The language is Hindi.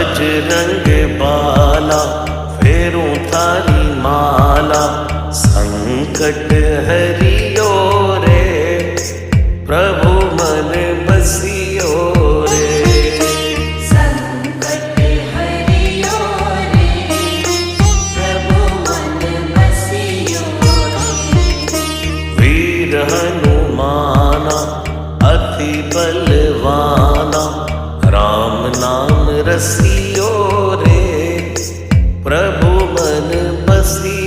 बजरंग बाला फेरूं थारी माला, संकट हरियो रे प्रभु मन बसियो रे। संकट हरियो रे प्रभु मन बसियो रे। वीर हनुमाना अति बलवाना, राम नाम रसियो रे प्रभु मन बसियो